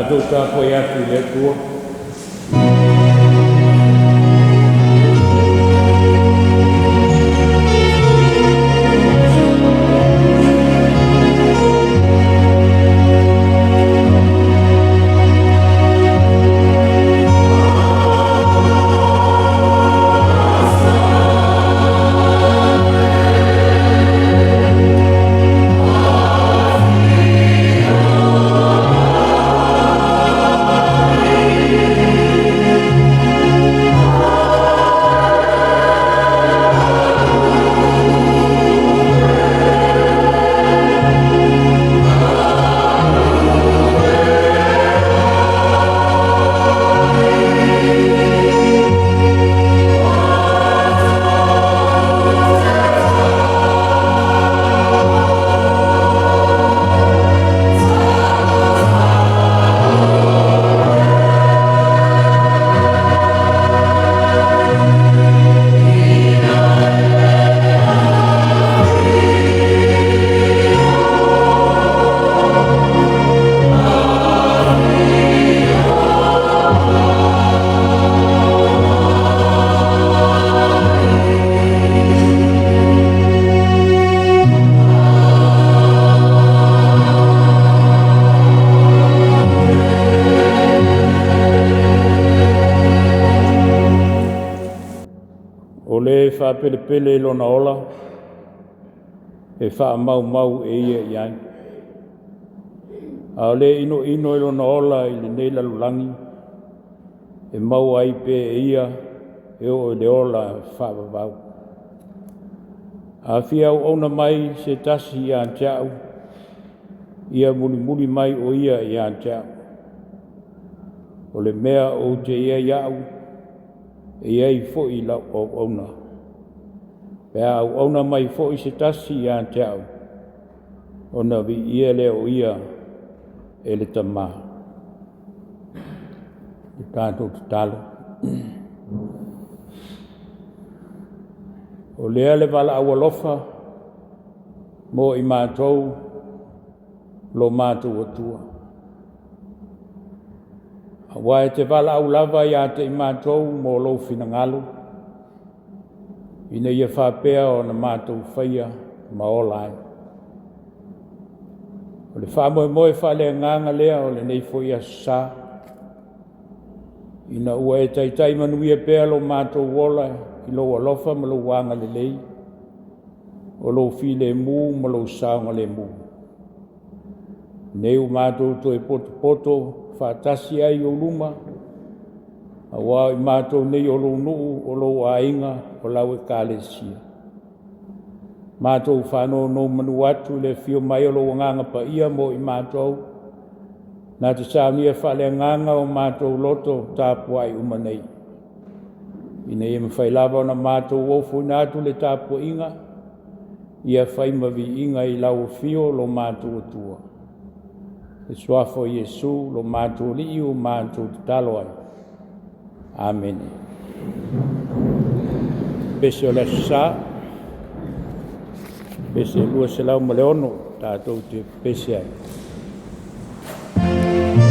Mātou tā koe atu le tua. Whapelepele lona ola, e wha mau mau e ia iai. A le ino ino e lona ola i le nei lalulangi, e mau ai pe e ia, e o le ola wha wawau. A fia au ona mai se tasi i an tiau, ia muli mai o ia i an tiau. O le mea o te ia iau, e iai fo i lau o ona. Pea au ona mai fo i se tasi i an te au. Ona vi ia leo ia e le tamā. I tātou te talo. O lea le wala awalofa mo i mātou lo mātou atua. Awa e te wala au lava i ate i mātou mo lo finangalo. Ina ia whapea o na mātou whaia ma o lai. O le whamoe whale nganga lea o le nei foia sa. Ina ua e taitai manuia pea lo mātou wola i lo alofa ma lo wanga le lei. O lo fi le mū ma lo saunga le mū. Nei u mātou to e poto whatasi ai o luma. Awa i mātou nei o lo nuu o lo ainga o lau e kālesia. Mātou whanau no manu atu le fio mai o lo nganga pa ia mo i mātou. Nā te saunia whale nganga o mātou loto tāpua i umanei. Ina ia mawhai lava na mātou ofu nātu le tāpua inga. Ia whai mavi inga i lau fio lo mātou atua. E suafo Iesu lo mātou li iu mātou talo ai. Amen. Pese o le sa, pese lua se lau ma le ono, tātou te pese ai. Yeah.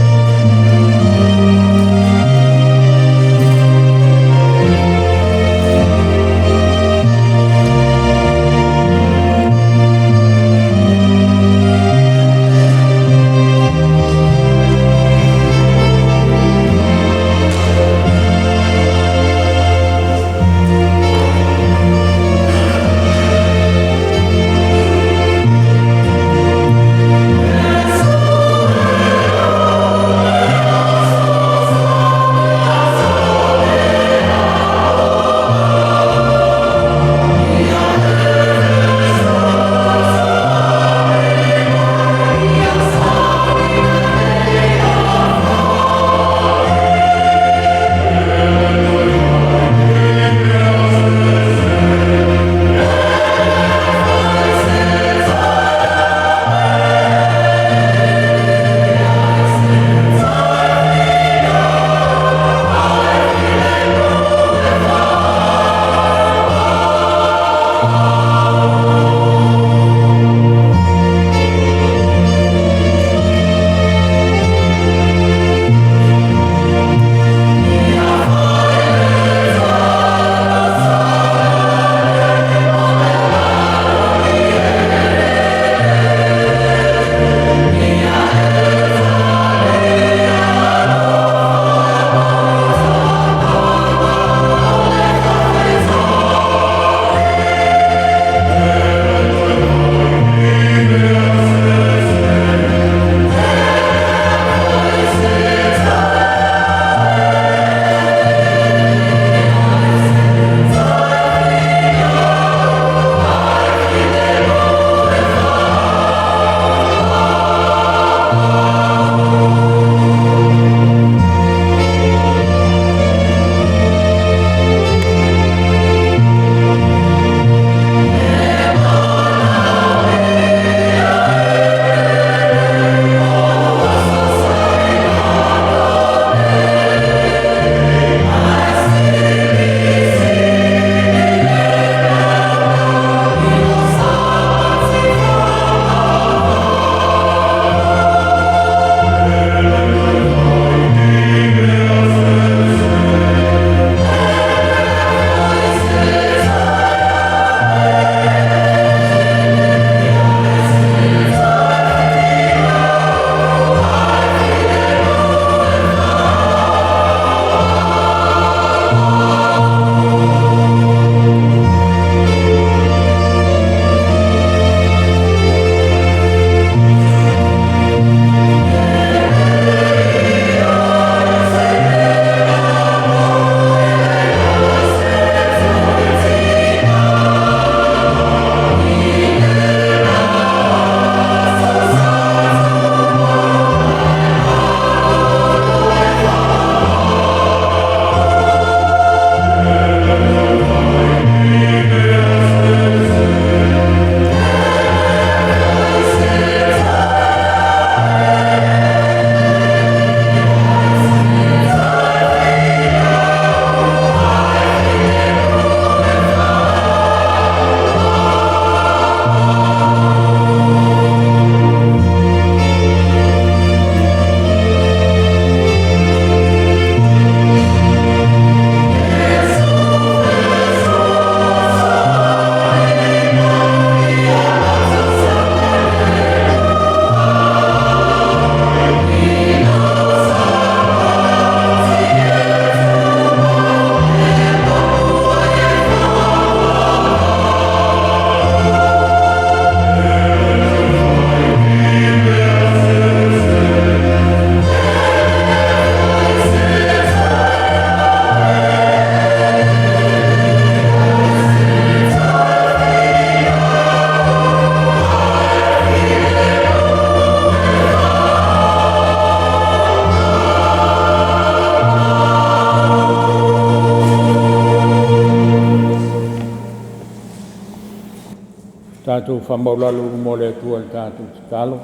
Tātou whamaulalu mo le atua le tātou te talo.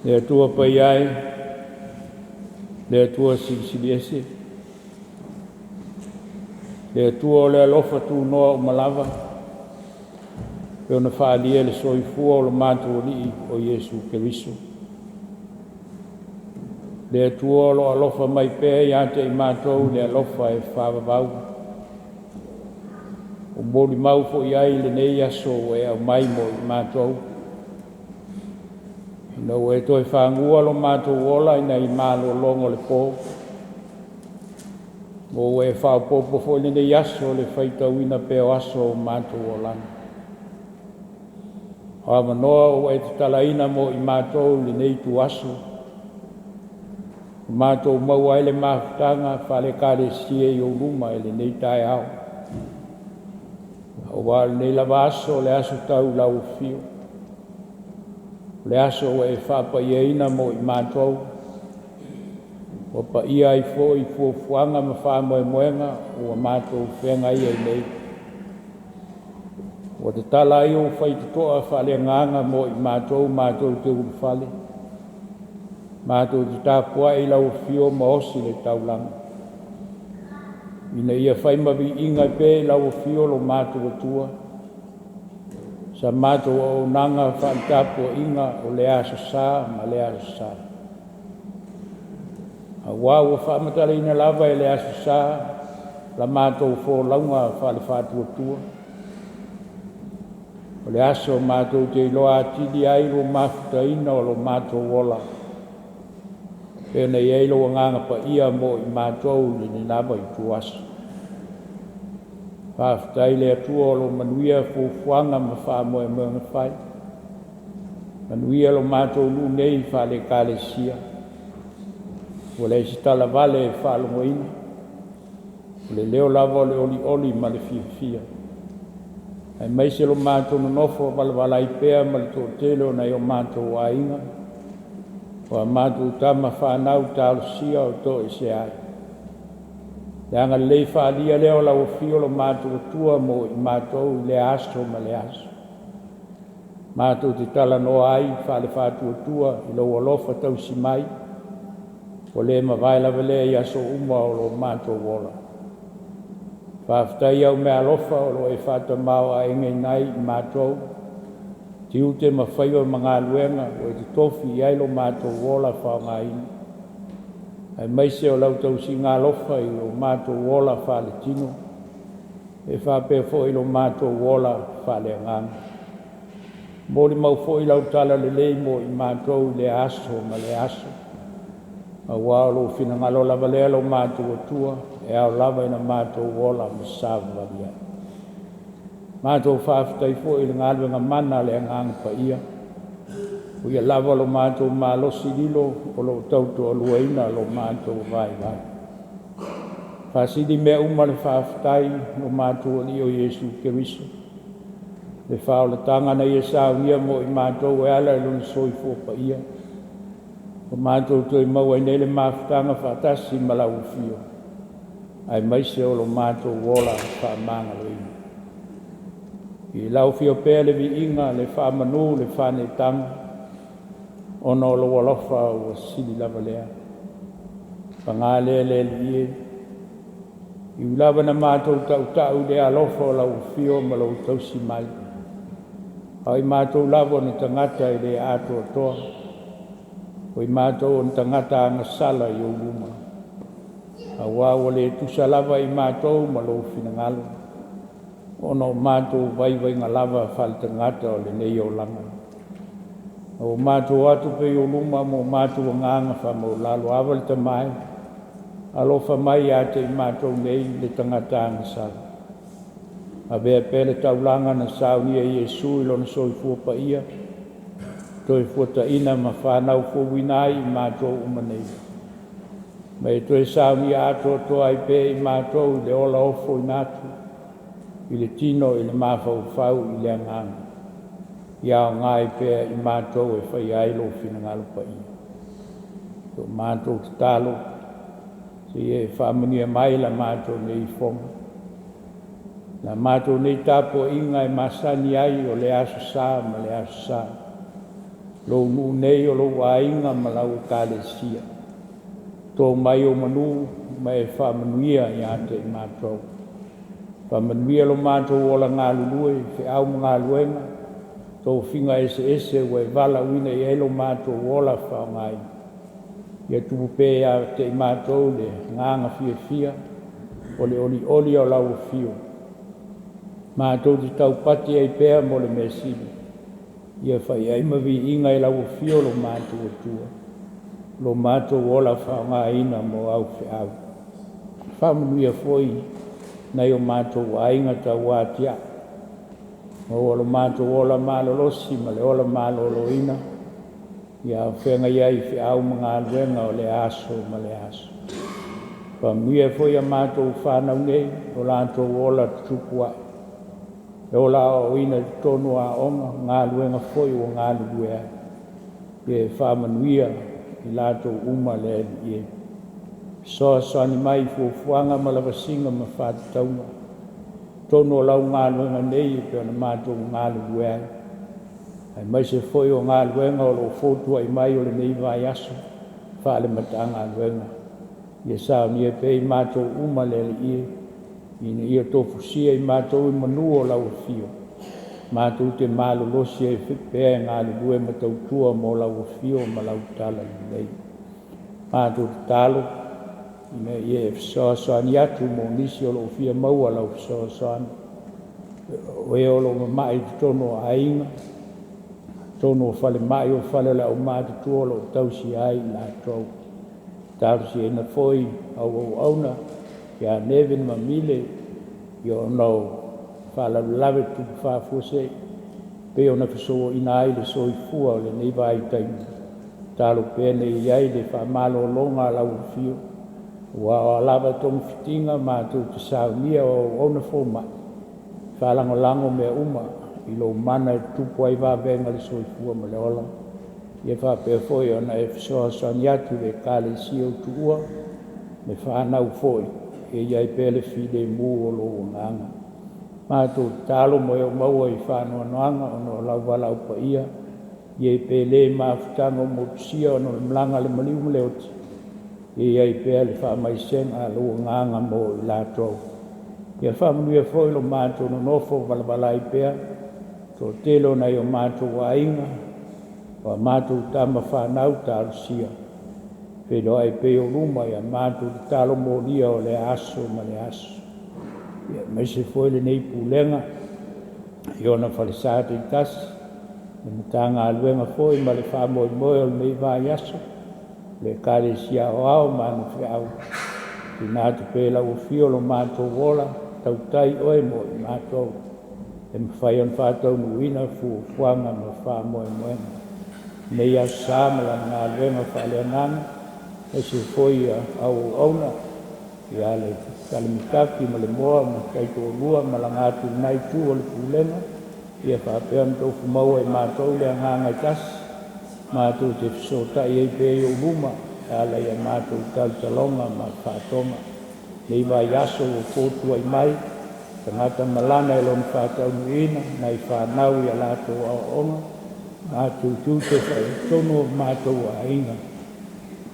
Le atua pai ai, le atua silisili ese. Le atua o le alofa tu noa o malava. Pe ona whaalia le soifua o le mātou li o Iesu Keriso. Le atua o lo alofa mai pēa i ate i mātou le alofa e whaavavau. O mori mau fo i ai le nei aso e au mai mo i mātou. Ina o e toi whangua lo mātou ola ina i mālo longo le pō. O e whaopopo fo i le nei aso le whaitau ina pēo aso o mātou olana. Hoa manoa o e te talaina mo i mātou le nei tu aso. Mātou mau ai le mafutanga whale kare sie i o luma e le nei tai au. O wa le nei lava aso le aso tau lau fio. Le aso o e whapa i eina mo i mātou. O pa ia i fo i fuanga ma wha moenga o mātou whenga i ei nei. O te tala i o whaitutoa whale nganga mo i mātou te urwhale. Mātou te tāpua i lau fio ma osi le taulanga. Ina ia whaimawi inga pē i lau fio lo mātou atua. Sa mātou o nanga whaitapua inga o le aso sā ma le aso sā. A wāua whaamatara ina lava e le aso sā, la mātou fō launga whale whātua tua. O le aso mātou te iloa atili ai lo mafuta ina o lo mātou wola. Pena i eilo nganga pa ia mo i mātou le ninawa i tu aso. Whaafutai le atua o lo manuia fuanga ma wha moe mga whai. Manuia lo mātou nu nei whale kale sia. O le sitala vale e whaalongoina. O le leo lava o le oli ma le fia. Ai mai se lo mātou no nofo wala i pēa ma le tō tele o nei o mātou a inga. O a mātou tama whanau tālo sia o tō i se ai. Le anga lei whaalia leo lau fio lo mātou tua mo i mātou i le aso ma le aso. Mātou te tala no ai whale whātua tua i lo alofa tau si mai. O le ma vai lava le i aso uma o lo mātou wola. Whaafutai au mea alofa o lo e whata mau a enge nai i mātou. Ti ute ma whaiwa mga luenga o e te tofi i ailo mātou wola whao ngā ina. Ai maise o lau tau si ngā lofa i lo mātou wola whale tino. E whape fo i lo mātou wola whale nganga. Mori mau fo i lau tala le lei mo i mātou le aso ma le aso. A wā lo whina ngalo lava lea lo mātou atua e au lava ina mātou wola ma sāwa wabia. Mātou whaafutai fo i le ngāluenga mana le nganga pa ia. O ia lava lo mātou mālosi lilo o lo tautu o luaina lo mātou vai. Whaasidi mea uma le whaafutai lo mātou li o Iesu Keriso. Le whao le tangana ia saunia mo i mātou e ala lo soifo pa ia. O mātou toi maua i nele māwhutanga whaatasi malau fio. Ai maise o lo mātou wola whaamanga lo ina. I lau fio pēle vi inga le whaamanu le whane tanga. Ono lo walofa o sili lava lea. Pangale le lie. I ulava na mātou tau le alofa o lau fio ma lau tausi mai. Ai mātou lava na tangata i le ato toa. O i mātou na tangata anga sala i o luma. A wāua le tusa lava i mātou ma lau fina ngalo. Ono mātou vai ngā lava whale tangata o le nei o langa. O mātou atu pe o luma mo mātou nganga wha mo lalo awal te mai. Alofa mai ate i mātou nei le tangata anga sala. A bea pele taulanga na saunia i Iesu i lona soifua pa ia. Toi fuata ina ma whanau fuwinai i mātou umanei. Mai toi saunia ato toa i pe i mātou i le ola ofo i nātu. I le tino i le mawhau whau i le anganga. Iau ngai pēr i mātou e whai ailo whina ngalo pa i. Tō mātou te talo, se e whamunia mai la mātou ne i whonga. Na mātou nei tāpo inga e masani ai o le aso sā ma le aso sā. Lou nu nei o lou a inga ma lau kālesia. Tō mai o manu mai whamanuia i ate i mātou. Whamanuia lo mātou o la ngā lulue, whi au ngā luenga. Tō whinga ese ue vala uina i elo mātou o la whaongai. Ia tupu pē a te i mātou le nganga fia o le oli o lau fio. Mātou te tau pati ai pēa mo le mesili. Ia whai ai mawi inga i lau fio lo mātou atua. Lo mātou o la whaonga ina mo au whi au. Whamanuia foi nei o mātou a inga tau atia. O lo mātou o la malolosi ma le o la maloloina. Ia whenga iai whi au mga luenga o le aso ma le aso. Whamuia foi a mātou whanau nei o lātou o la tupuai. E o la o ina tonu a onga ngā luenga foi o ngā luea. E whamanuia i lātou uma le e. Soani mai fuafuanga ma lava singa ma whātaunga. Tonu o lau ngā luenga nei pe o na mātou ngā luea. Ai mai se foi o ngā luenga o lo fotua i mai o le nei vai aso. Whaale mata ngā luenga. Ia sao ni e pe i mātou uma le i e. Ina ia tofusia i mātou i manu o lau fio. Mātou te mālo losia e whipea ngā lue ma tautua mo lau fio ma lau tala nei. Mātou te talo. Ina ia e fisoasoani atu mo nisi o lau fia maua lau fisoasoani. O e o lau mamai tono a inga. Tono o fale mai o fale lau mātou o lau tausi ai la tau. Tausi e na foi au auna. Ia neven mamile yo no fala lave tu fa fose pe ona so ina ile so i fua le nei vai tai talo pene ia ile fa malo longa la fio wa lava tom fitinga ma tu sa mia o ona forma fala ngolango me uma i lo mana tu poi va venga le so i fua ma le ola ia fa pe foi ona e so saniatu le kale sio tua me fa na foi e iai pele fide mu o lo nganga. Mātou talo mo e maua i whanua noanga o no lau wala upa ia. Iai pele mafutanga o motusia o no mlanga le maliu le oti. E iai pele wha mai senga lo nganga mo i lātou. Ia whamuia foi lo mātou no nofo wala i pea. Tō telo nei o mātou wa inga. Wa mātou tama whanau tāru sia. Pero ai pe o luma ia mātou talo moria o le aso ma le aso. Ia mai se foi le nei pulenga. Ia ona whalisata i tasi. Le matanga aluenga foi ma le whamoi moe o le nei vai aso. Le kare sia o au manu whiau. Ki nātu pēla o fio lo mātou wola. Tau tai oe mo i mātou. E mwhai on whātau nuina fuanga ma whamoi moe. Nei a sāmala ngā aluenga whaleananga. E se foi au auna, ia le kalimikaki ma le moa, ma kaito lua, ma la ngātu nai tu o le pulenga, ia whapea mto fumaua i mātou le anganga i tasi, mātou te fisota i eipe i o luma, ala ia mātou taltalonga ma whātonga, nei vai aso o kōtua i mai, tangata malana e lon whātau nuina, nei whānau i a lātou a onga, mātou tūte whai tono mātou a inga,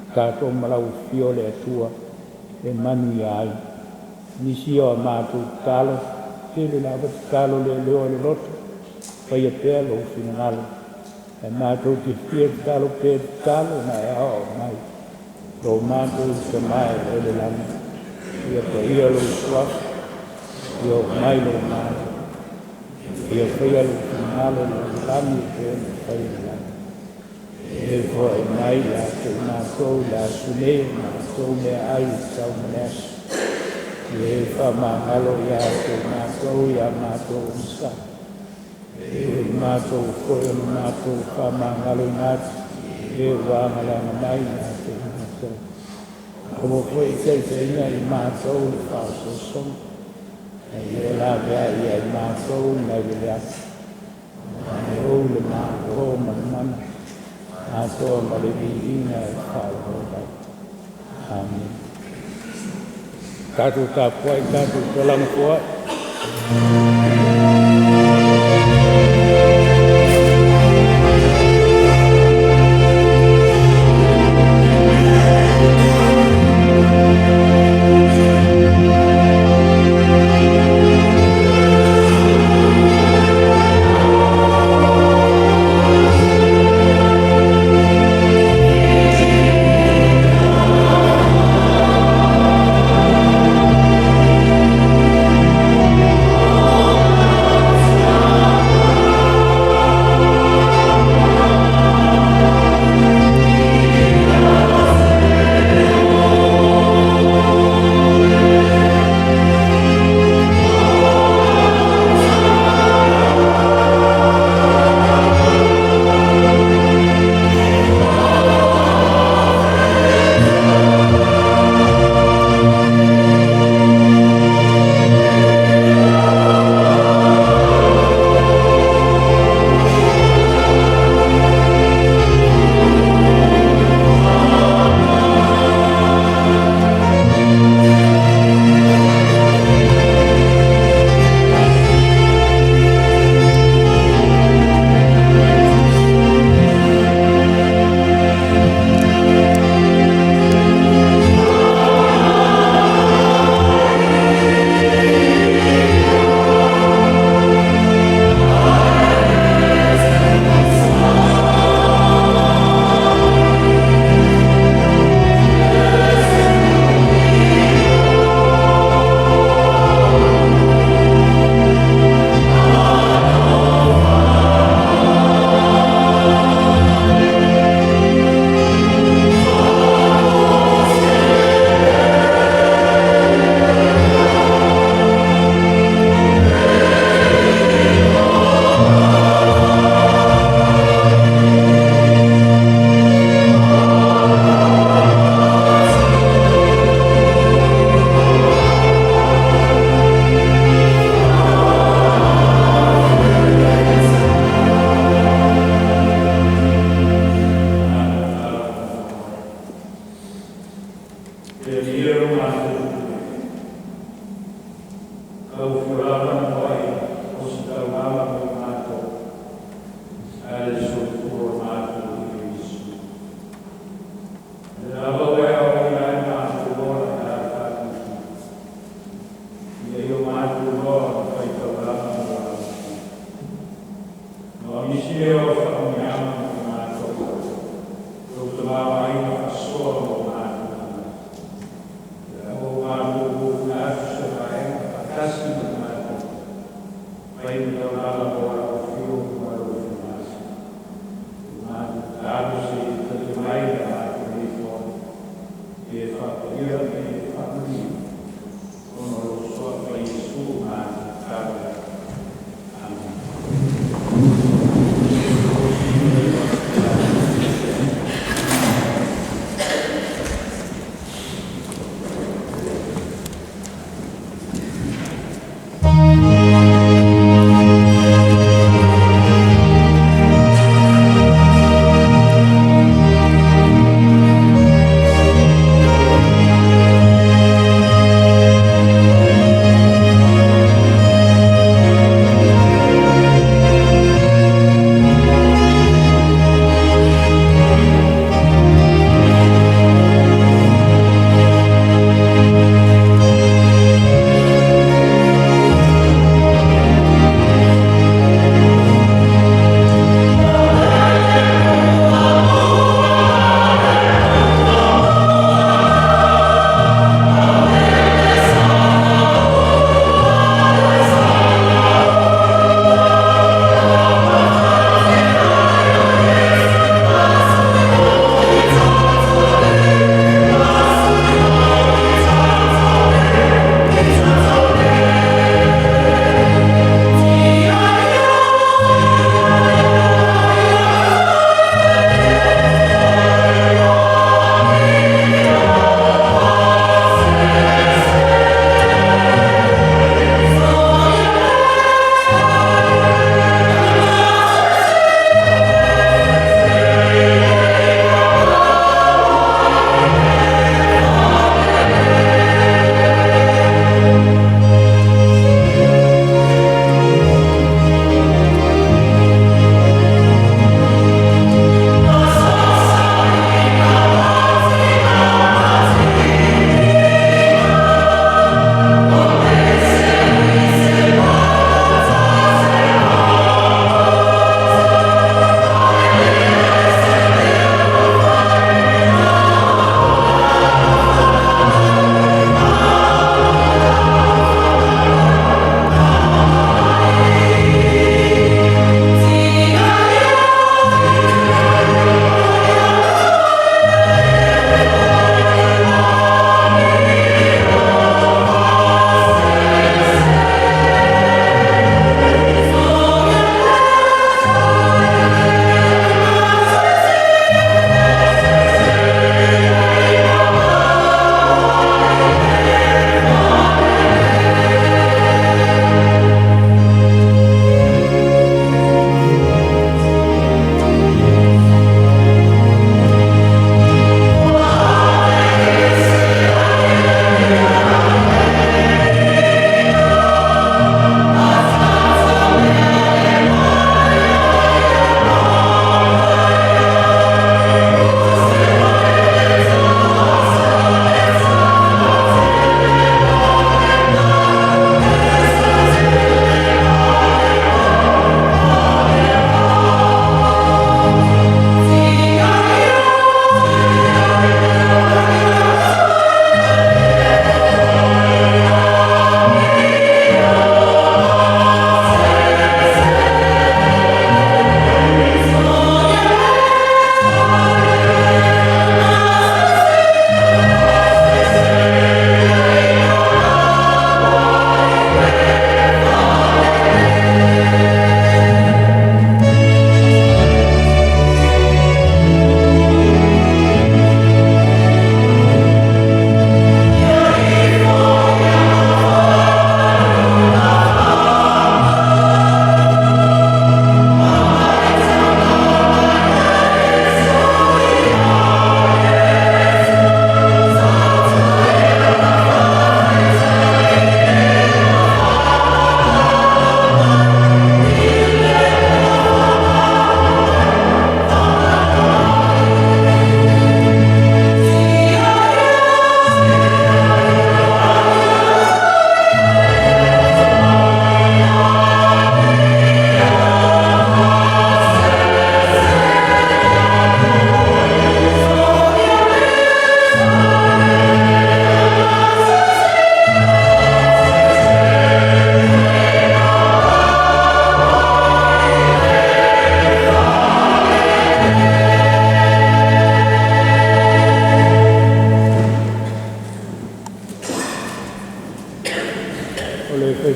tātou malau fio le atua e manu i ai. Nisi o a mātou talo, tele la wata talo le leo le loto, pai a pēa lo finangalo. E mātou te fia talo pēa talo na e ao mai. Lo mātou te mai e le lana. Ia pa ia lo suaf, ia mai lo mātou. Ia whaia lo finangalo le lani pēa le whaia le lana. E foi mai la tu mātou la sune, mātou me ai tau manes. E wha mahalo ia tu mātou, ia mātou msa. E mātou koe no mātou wha mahalo nātu. E wāngalanga mai nātu mātou. Komo koe kei te inga i mātou le whāso song. E la vea ia i mātou nei le atu. E o le mātou mana. Mātou ma le viinga e whārohai. Amen. Tātou tā puai, tātou tōlanga puai.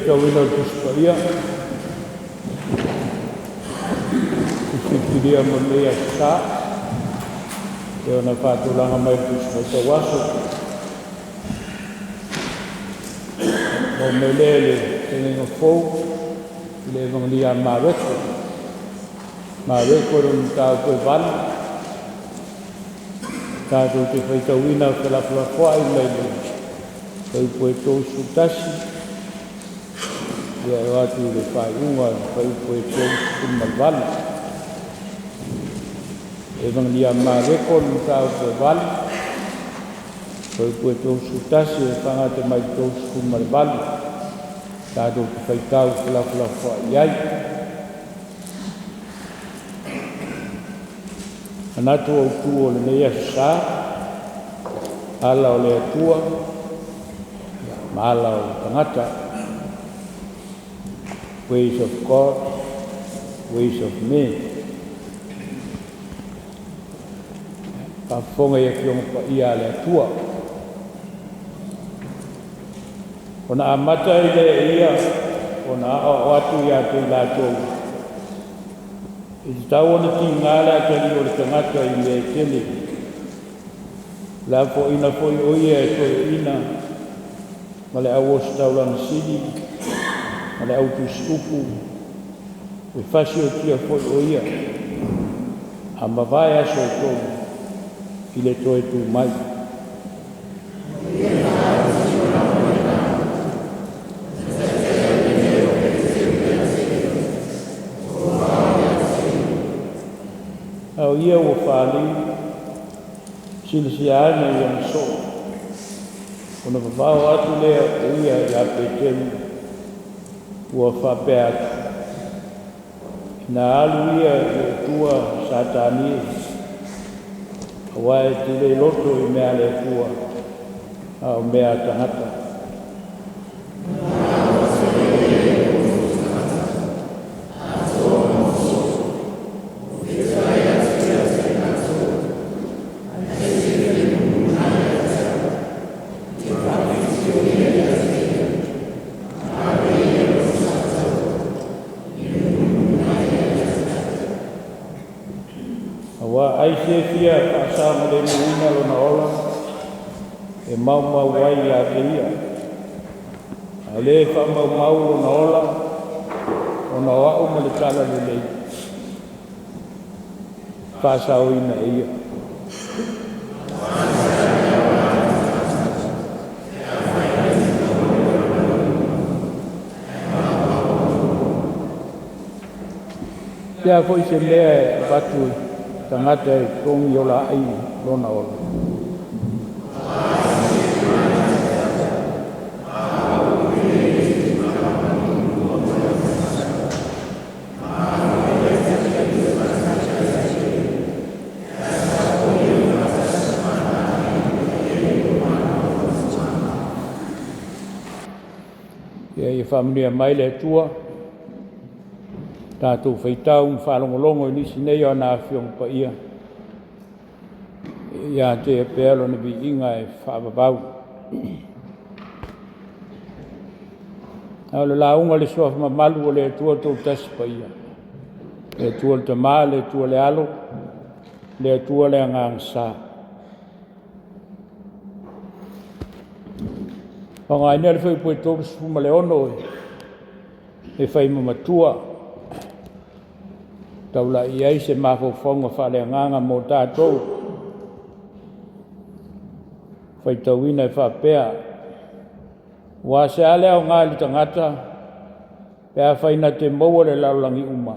faitauina o tusipaia ufikiria mo lea sa e ona faatulaga mai tusipai tauaso mo me lē le tegaiga fou i le evaгаlia maveko lona taukoe vale tatou te faitauina o te lafolafoaʻi mai le faiupu e tousu tasi ia o atu i le faiʻuga faiupu e tousu ma le vale evaгаlia maveko lona taukoe vale faiupu e tousu tasi e fagate mai tousu ma le vale tatou te faitau te lafolafoaʻi ai anatu autu o lenei asosā ala o le atua ma ala o tagata ways of God, ways of men fafoga ia kioga paia a le atua ona amata i le ia ona a'o atu iā te latou I te tau ona tingā le atari o le tangata I mea tele. La fo ina fo I oia e toi ina. Ma le au osu taulana sidi. Ma le au tusi upu. E fasi o tia fo I oia. A mawai aso o tō. I le toi tu mai. Au ia ua whāliu, silisiana I ana so. Ona whawhau atu lea o ia I ape temu, ua whapea atu. Nā alu ia I tua satani, awa e te le loto I mea le tua, au mea tangata. Ai se fia asa mo le muina lona ola e mau wai a te ia. A le wha mau lona ola ona wa'u ma le tala le lei. Whasa o ina ia. Ia ko I se lea batu tangata e tongi o la ai lona ola. Ia I whamania mai le tua, tātou whaitau whalongolongo I nisi nei o nā whiong pa ia. Ia te e pēlo na bi inga e whaababau. Au le launga le soa mamalu o le tua tau tasi pa ia. Le tua le tamā, le tua le alo, le tua le angang sā. O ngai nere whai pui tōru sifuma le ono e whai mamatua. Taula I ai se mawhawhonga whaleanganga mō tātou. Whai tauina I whapea. Wā se ale au ngā li tangata, pēa whaina te maua le laulangi uma.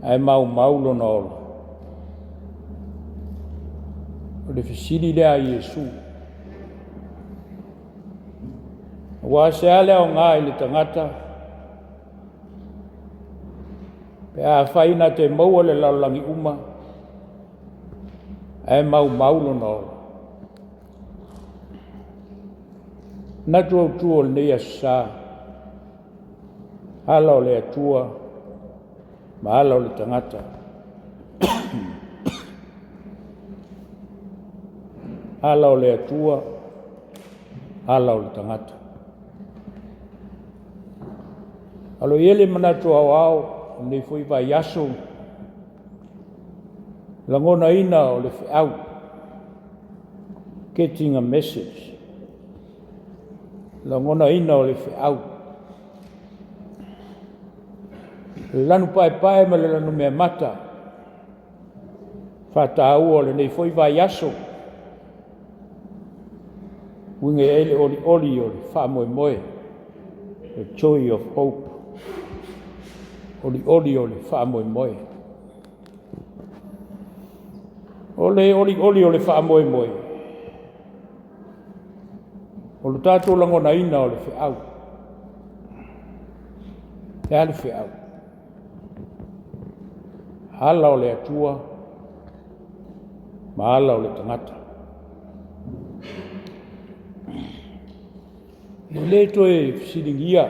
Ai mau lona ola. O le whisiri lea Iesu. Wā se ale au ngā li tangata, pēa whaina te maua le laulangi uma, ai mau lona ola. Natu au tua le nei asā, hala o le atua, ma hala o le tangata. Hala o le atua, hala o le tangata. Alo ele manatu au nei foi vai yaso. Langona ina o le au. Getting a message. Langona ina o le au. Lanu pai ma le lanu mea mata. Fata au o le nei foi vai yaso. Winge ele oli o le fa moe. The joy of hope. Oli o le fa moe. Oli o le fa moe. O le tātou langona ina o le whiau. Ea le whiau. Hala o le atua. Ma hala o le tangata. Le toe siringia.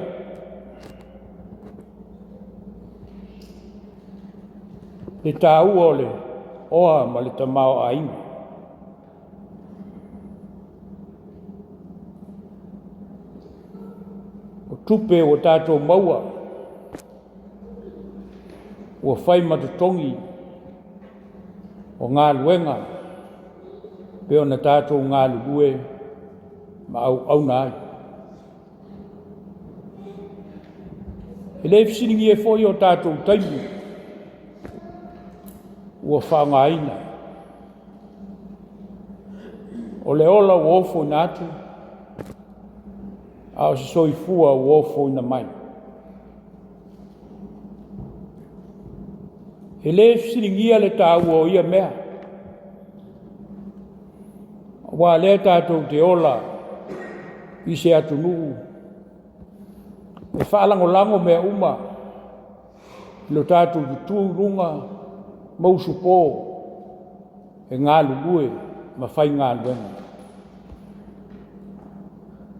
Le tāu o le oa ma le tamao a inga. O tupe o tātou maua. O whai matutongi. O ngā luenga. Peo na tātou ngā lue. Ma au nai. Ele fisiringi e foi o tātou taimu. Ua whangaina. O le ola o ofo natu. A o se soifua o ofo ina mai. Ele fisiringia le tāu o ia mea. Wa le tātou te ola. I se atu nuu. E whaalango mea uma. Lo tātou tu runga. Mausu pō. E ngā lulue. Ma whai ngā luenga.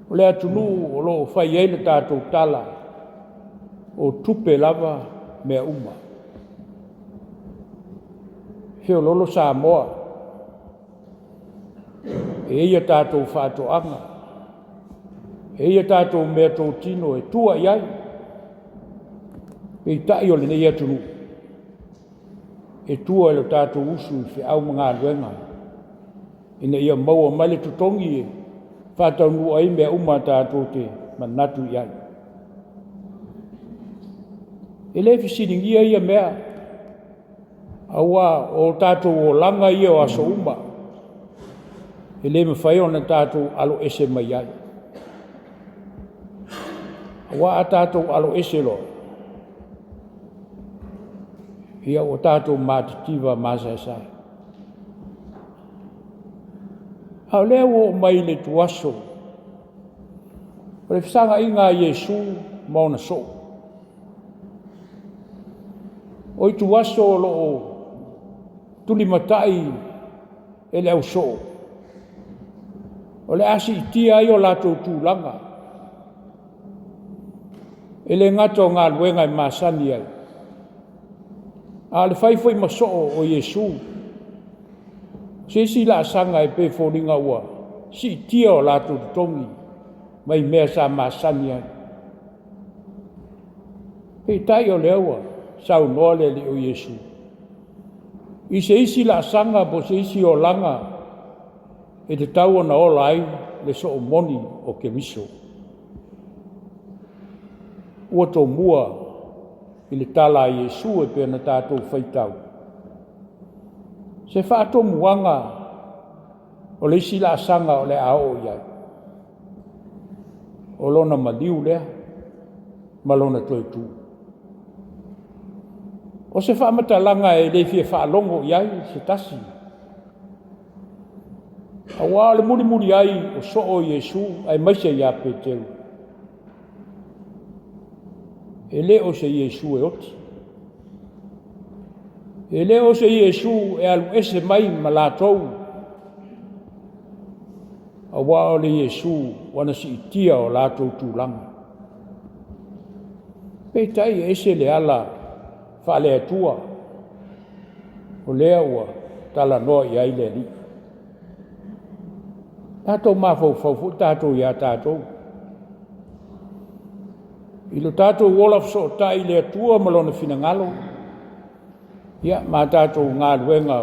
O le atunu o lo whai eile tātou tala. O tupe lava mea uma. Heo lolo sa moa. E ia tātou whātoanga. E ia tātou mea tō tino e tua iai. E tai o le nei atunu. E tua e lo tātou usu i whiau mga luenga. Ina ia maua male tutongi e whātau nua i mea uma tātou te manatu iai. E le fisiringia ia mea. Awa o tātou o langa ia o aso uma. E le mawhai o na tātou alo ese mai iai. Awa a tātou alo ese lo. Ia o tātou mātitiva māsaisai. Hau leo o mai le tuaso. O le fisanga inga Yesu mauna so. O i tuaso lo o tuli matai e leo so. O le asi itia i o lato tūlanga. E le ngato ngā luenga i māsani ai. A le whaifoi maso o Yesu. Se si la sanga e pe fōringa ua. Si tia o lato tongi. Mai mea sa māsani ai. Pe tai o lewa. Sau noa le li o Yesu. I se isi la sanga po se isi o langa. E te tau na ola ai. Le so o moni o ke miso. Ua tō mua. I le tala a Yesu e pēna tātou whaitau. Se whātou muanga o le isi la sanga o le ao iai. O lona maliu lea, malona toi tū. O se whamatalanga e le fie whaalongo iai se tasi. A wā le muri ai o so o Yesu ai maise ia pe teu. E le o se Yesu e oti. E le o se Yesu e alu ese mai malatou. A wā o le Yesu wana si itia o latou tūlanga. Pei tai ese le ala whale atua. O lea ua tala noa i aile li. Tātou mawhau tātou ia tātou. I lo tātou wola so tai le atua malona finangalo. Ia, ma tātou ngā luenga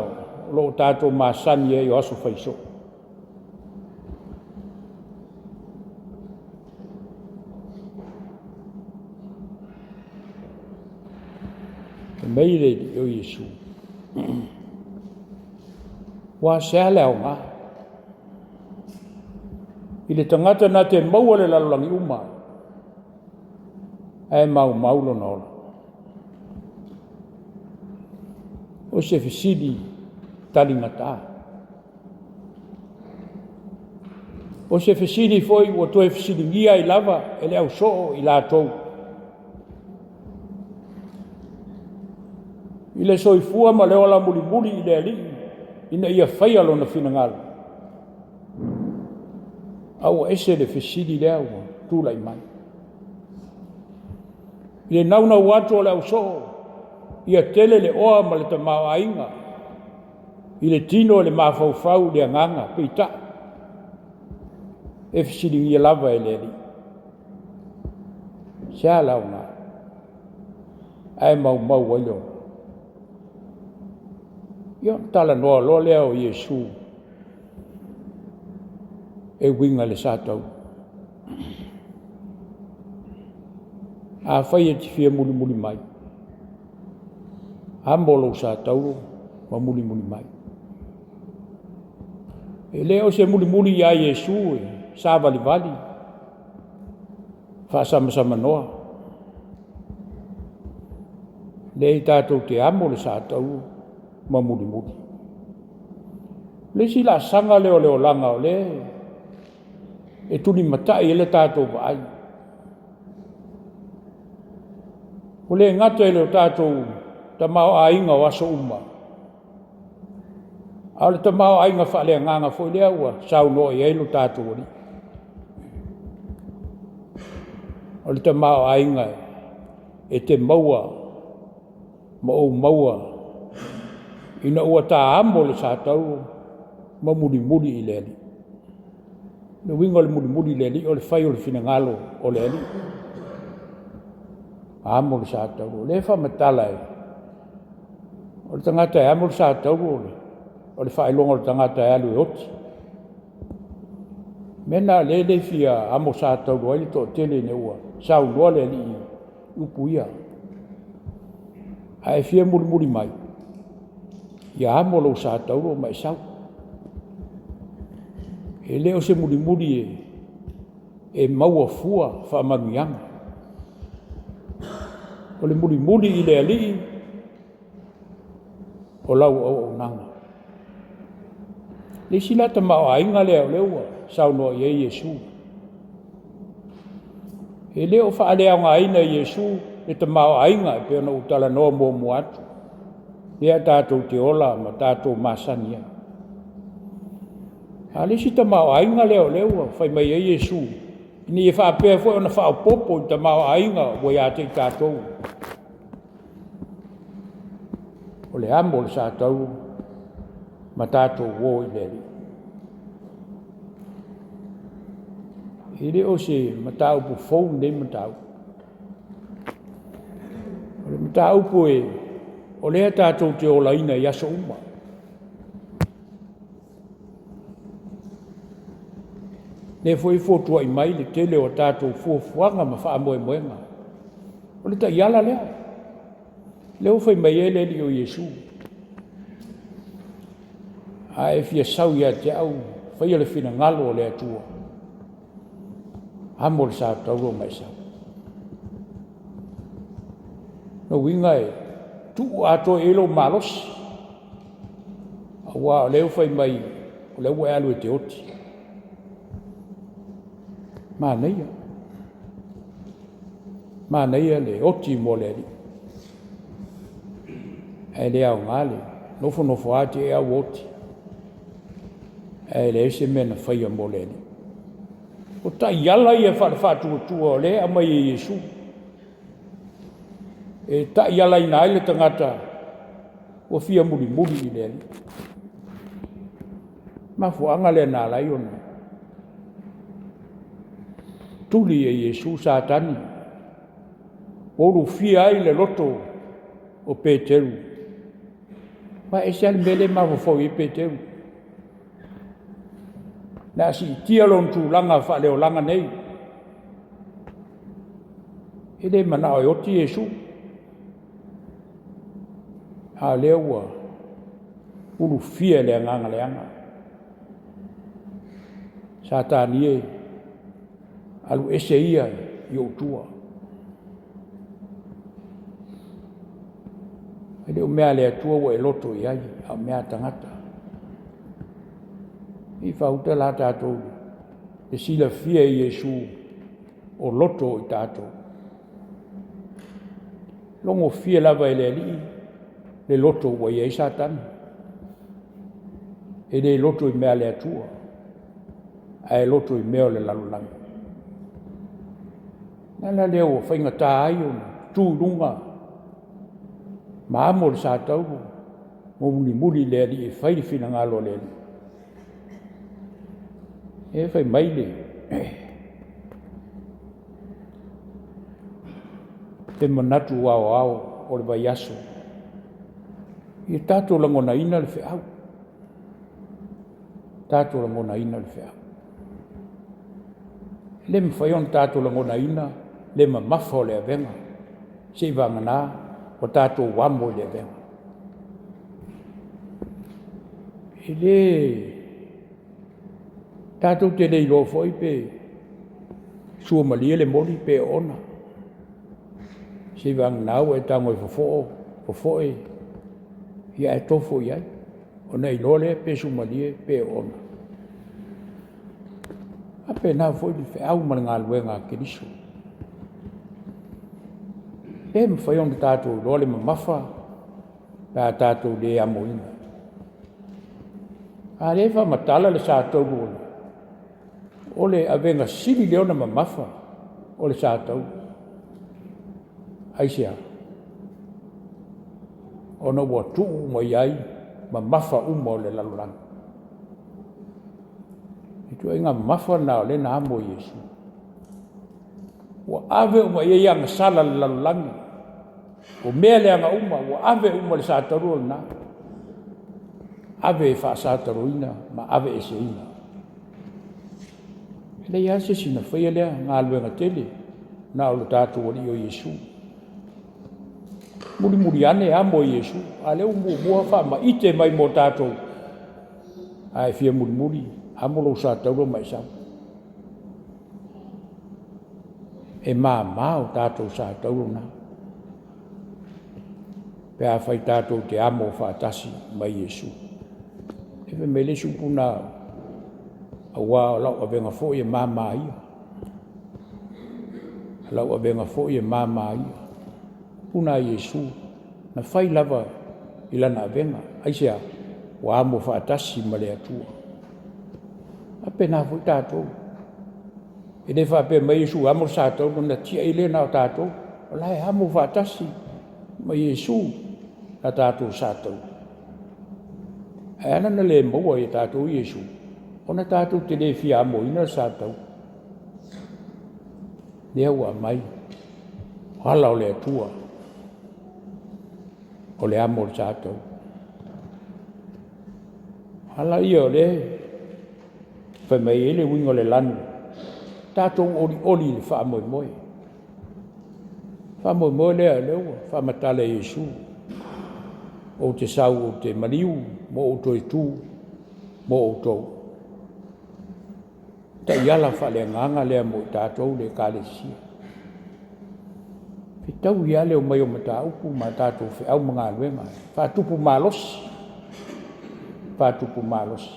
lo tātou māsani e o aso whaiso. Te meire o Iesu. Wa sea leo ngā. I le tangata na te maua le lalolangi uma. E maulo na ola. O se fisidi talingata. O se fisidi foi o toe fisidi ngia I lava e le au soo I lātou. I le soifua ma le ola muli I le ali ina ia whaia lo na finangalo. Au ese le fisidi le au tūlai mai. I le nauna watu o le au soo ia tele le oa ma le tamao ainga. I le tino le mawhauwhau le anganga peita. E fisidi ngia lava e le ali. Sea lau ngā. Ai mau wailo. Ia tala noa lo lea o Iesu. E winga le sātau. A whai e tifia muli mai. A molo sātau ma muli mai. E leo se muli ia Iesu e sā vali. Wha sama noa. Le I tātou te amo le sātau ma muli. Le si la sanga leo langa o le. E tuni matai e le tātou vai. O le ngata e leo tātou ta mao ainga o aso uma. A le ta mao ainga wha lea nganga fo lea ua sau no e elo tātou ori. O le ta mao ainga e te maua ina ua tā amo le sātau ma muli I le ali. Le winga le muli le ali o le whai o le finangalo o le ali. Amo le sātau le wha matala e. O le tangata e amo le sātau o le whailonga o le tangata e alu e oti. Mena le fia amo sātau o ele to tele ne ua. Sau loa le ali upu ia. Ai fia muli mai. Ia amo lo sātau o mai sau. E leo se muli e maua fua whaamanuianga. O le muli I le ali o lau au nanga. Le sila ta mao ainga leo leua sau no I Iesu. E leo whaalea ngā ina Iesu e ta mao ainga e peo na utala noa mua atu. Lea tātou te ola ma tātou masania. Ale si ta mao ainga leo whai mai e Iesu. Ni e whaapea fwoi ona whaapopo I ta mao ainga o ia te tātou. O le amo le sātau ma tātou wō I le li. E le o se matau pu fou ne matau. O le matau pu e o lea tātou te ola ina I aso uma. Ne foi fotua I mai le tele o tātou fuafuanga ma wha moenga. O le ta iala lea. Leo fai mai ele li o Iesu. A e fia sau ia te au, fai ele fina ngalo o le atua. Amo le sātau o mai sau. No winga e, tu ato elo malos. Awa leo fai mai, o leo e alu e te oti. Māneia le oti mo le li. E le au ngale, nofo ati e au oti. E le ese mena whaia mo le li. O ta iala I e whatu o le a mai e Iesu. E ta iala I nai le tangata o fia muli I le li. Ma fuanga le nā lai ona. Tuli e Iesu Satani. Olu fia ai le loto o Peteru. Ma e se mele ma fo i Peteru. Na si tia lon tu langa fa le langa nei. Ele mana o ti Yesu. A lewa. Ulu fia le nganga le anga. Satanie alu eseia yo tua. Ele o mea le atua wa e loto iai, a mea tangata. I whauta la tātou, e sila fia i Yesu o loto i tātou. Longo fia lava e le ali, le loto wa iai Satan. E le loto i mea le atua, a e loto i mea le lalulanga. Nala leo whainga tā ai o tū runga, ma amo le sātau, mo muli le ali e whai whina ngalo le ali. E whai maile. Te manatu ao o le vai aso. I tātou langona ina le whiau. Tātou langona ina le whiau. Le mwhai on tātou langona ina, le ma mafo le avenga. Se vangana, o tātou wamo le avenga. E le tātou te lei lo foi pe sua malia le mori pe ona. Se vangana o e tango e fofo e ia e tofo iai. O nei lole pe sua malia pe ona. Ape na foi le au ngā luenga kiriso. E mwhai on tātou lole ma mafa, pā tātou le amoina. A rewa matala le sātou ole. Ole avenga sili leona ma mafa, ole sātou. Aisia. Ona wa tuu mo iai, ma mafa umo le laluranga. Itu inga mafa na le na amo Yesu. Wa ave uma ia yang sala le laluranga. O mea le anga uma, wa ave uma le sātaru na. Ave e wha sātaru ina, ma ave e se ina. Le ia se sina whaia lea, ngā luenga tele, na o le tātou wali o Yesu. Muri ane amo Yesu, a leo mua wha ma ite mai mo tātou. Ai fia muri, amo lo sātaru mai sau. E mā o tātou sātaru na. Pe a whai tātou te amo whātasi mai Yesu. E me mele supuna a wā lau a venga fo i e māmā ia. Lau a venga fo i e māmā ia. Puna Yesu na whai lava i lana a venga. Aisea, wa amo whātasi ma le atua. A pe nā fo tātou. E ne whape mai Yesu amo sātou na tia i le nā tātou. O lai amo whātasi ma Yesu. Na tātou sātou. E ana na le maua e tātou Yesu. O na tātou te le fia amo ina sātou. Lea ua mai. Hala o le atua. O le amo sātou. Hala ia o le. Whai mai ele wingo le lanu. Tātou oli le wha amoe moe. Wha amoe moe lea leua. Wha matale Yesu. O te sau o te mariu, mo o toi tū, mo o tau. Ta iala whale nganga lea mo tātou le kālesia. Pe tau ia leo mai o mata upu ma tātou whi au mga luenga. Whātupu mālosi. Whātupu mālosi.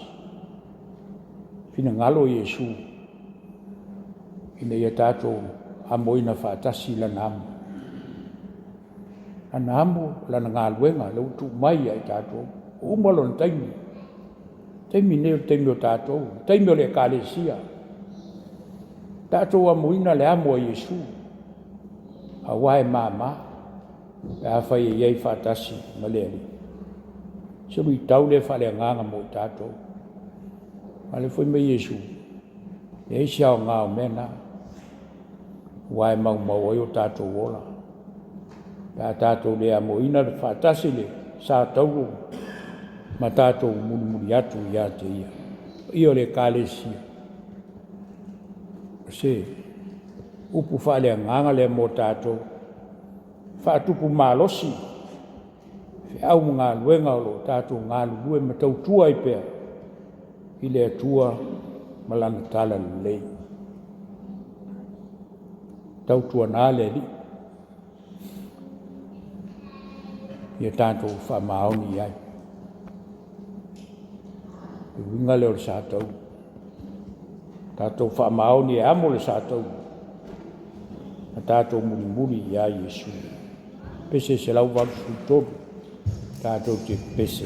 Whina ngalo Yesu. Ina ia tātou amoina whātasi la nāmu. Ana amo lana ngā luenga le utu mai ai tātou. O umalo na taimi. Taimi neo taimi o tātou. Taimi o le kālesia. Tātou amoina le amo a Yesu. A wae māma. E a whai e iei whātasi ma le ali. Seru i tau le whale nganga mo tātou. A le whai me Yesu. E siao ngā o mena. Wae mau ai o tātou ola. a tātou lea mo ina le whātasi le sa tauru ma tātou muri atu ia te ia. Io le kālesia. Se upu whale nganga le mo tātou. Whātupu mālosi. Au ngā luenga o lo tātou ngā lue ma tau tua i pēr. I le atua malanga tala lei. Tau tua nā le li. Ia tātou whamaoni ai. I winga leo le sātau. Tātou whamaoni e amo le sātau. A tātou muri ia Iesu. Pese se lau waru sutoro. Tātou te pese.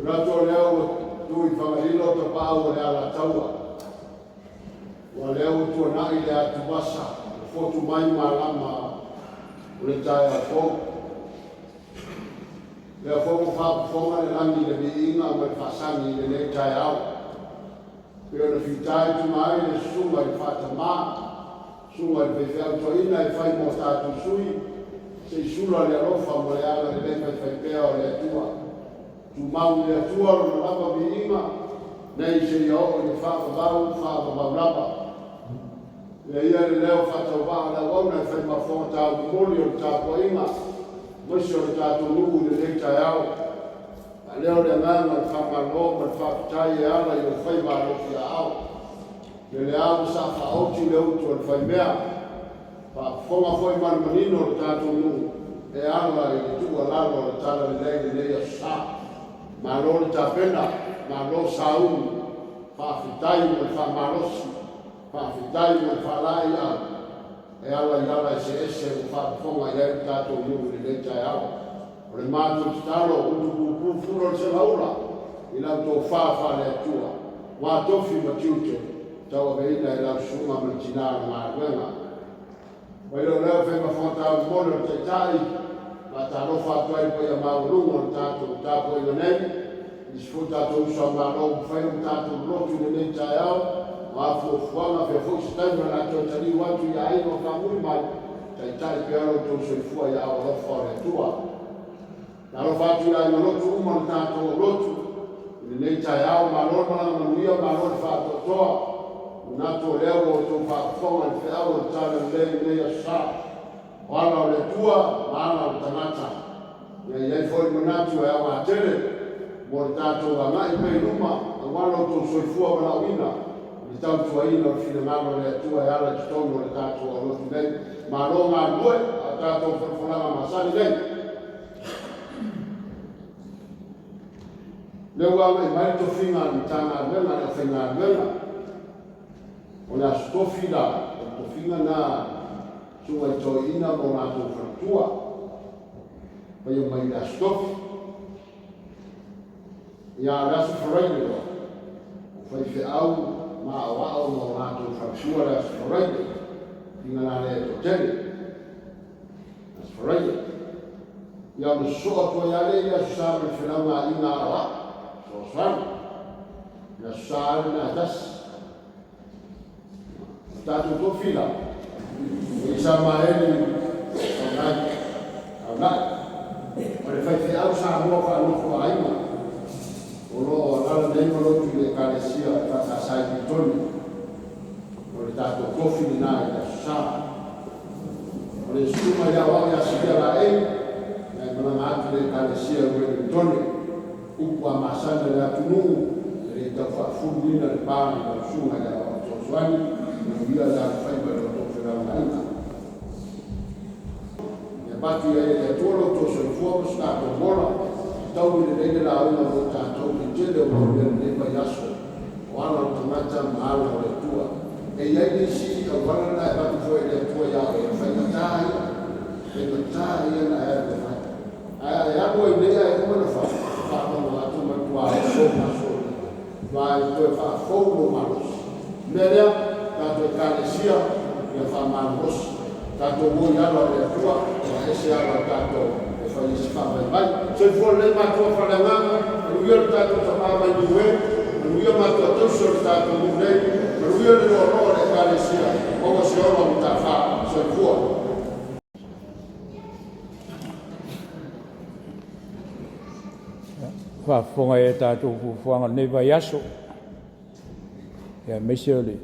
Rato leo tui whangarilo ta pāua le ala taua. Wa leo tua nai le atu basa, fotu mai malama o le tae a fōu. Lea fōu whāpufonga le langi le viinga o le whasani le le tae au. Peo na whitai tu mai le sunga i whatamā, sunga i whewhau toina i whai mō tātu sui, se sula le arofa mo le ala le le whai pēo le atua. Tu mau le atua o na lapa viinga, nei se ia o le whakabau lapa. Le ia le leo whatau waa la wauna i whai mawhonga tāu moli o le tāpua inga, mwisi o le tātu nuku le leitai au. A leo le nganga le whamalo ma le whakutai e ala i o whai marofi a au. Le au sa whaoti le utu o le whai mea, whonga whai manmanino le tātu nuku, e ala i le tua lalo o le tala le leia sa. Malo le tapena, malo saun, whawhitai mo le whamalosi, whawhitai mo le whalai au. E ala i ala se ese o whaponga i eri tātou nuku le leitai au. O le mātou talo, utu furo le se laura, i lau tō whawha le atua. Wā tofi ma tiute, tau a veina i lau sunga ma tinara ma ruenga. Wailo leo whenga whantau mole o te tai, ma talo whatuai po ia maurunga o tātou tāpo i nei, i sifu tātou usa marau whai o tātou lotu le leitai au, ma fuafuanga pe fuki taima na tō tani watu i aino ka mui mai, tai pearo tō soifua i au lofa o le tua. Na lofa atu i aino lotu uma le tātou lotu, i le leitai au, ma lorma na manuia, ma lorma whatotoa, unato leo o tō whakufonga i whiau o tāna lei a sa. Wala o le tua, maana o tanata. Ia iai foi manatu e awa tere, mo le tātou a ngai mei luma, a wala o tō soifua wala wina, i tau tua ina o fina mano le tua e ala ki tono le tātou a lotu nei, ma lo ngā lue, a tātou whanwhananga masani nei. Leu awe mai to whinga ni tāngā wenga, e whinga wenga, o le astofi la, o to whinga nā, sunga i tō ina mo ngā tō whantua, pai o mai la stofi. Ia rasu wharaine roa, o whai whi au, ma awao mo ngā tō whantua rasu wharaine, inga nā lea tō tene, rasu wharaine. Ia me soa tō ia le ia susāme whenanga i ngā awa, so sāme, ia susāme nā tasi. Tātou tō whila, isa maeni au nai. O le whai au sa mua whanoko a ima. O lo ala nei malotu le kalesia e whakasai ki toni. O le tātou kofi ni nai la sa. O le suma ia wau ia sikia la ei, e mana atu le kalesia ue ni toni. Upu a masana le atunu, e le tau whakfuru ina le pāni o suma ia wau tōsuani, na uia la whaiba le tō whenau naina. Pati e tōro tō soifua mo sā tō mora, tau i le reine la una o tātou ki tele o le nema yaso, o ala o tamata maala o le tua. E iai ni si au warana e pati fo e le tua iau e whaingatāia na e le whai. E ako i lea e kumana whakama atu matua e so maso, vai koe whakafou no maros. Melea, tātou e kānesia, ia whamaros, tātou mui ala o le tua, ese ala tātou e whai isi whamai mai. So i fua lei mātua whananganga, anuia le tātou tamāmai niwe, anuia mātua tausa le tātou munei, anuia le roa le kāresia, oga se ora mi tā whā, so i fua. Whafonga e tātou fufuanga newa yaso, ia mese ole,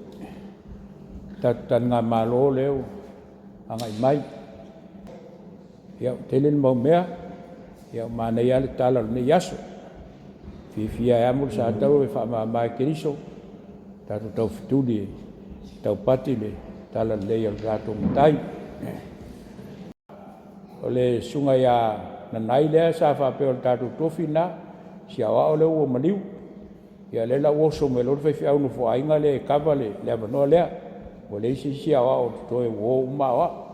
tātou ngā mālo leo, angai mai. Ia tele mau mea, ia mana ia le tala le yaso. Fifia e amul sa tau e wha mai keriso, tātou tau fituli, tau pati le tala le ia rātou mtai. O le sunga ia na nai lea sa whapeo le tātou tofi na, si awa o le ua maniu. Ia le la oso me lor whaifi au no fo ainga le kava le avanoa lea. O le si awa o toe wo umawa.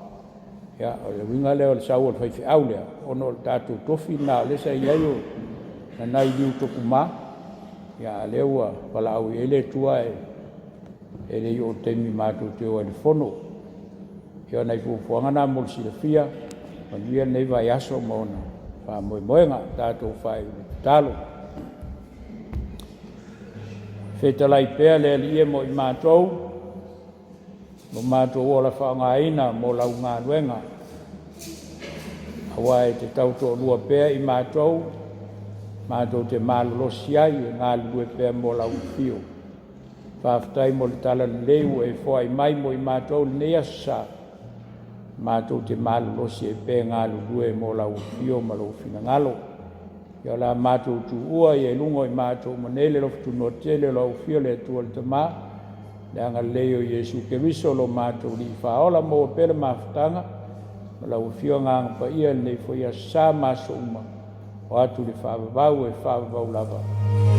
Ya, o le winga leo le sau o le whaifi au lea, ono le tātou tofi nā le sa iai o na nai liu toku ma ia le ua palau e le tua e le o temi mātou te o le fono ia nei pupuanga na mo silafia ma via nei vai aso mona pa mo moenga tātou fai talo fetalai pea le ia mo i mātou mo mātou o la whaangaina mo lau ngā nuenga awa e te tauto lua pea i mātou te malolosi ai e ngā lue pea mo lau fio whaftai mo le tala leu e whai mai mo i mātou nei asa mātou te malolosi e pea ngā lue mo lau fio ma lau fina ngalo ia la mātou tu ua i e lungo i mātou ma nele lo fitu no tele lau fio le atua le tamā le anga leo Yesu Keriso lo mātou li whaola mo pere maftanga ma lau fio nganga pa ia nei fo ia sa maso uma o atu le whaavavau e whaavavau lava.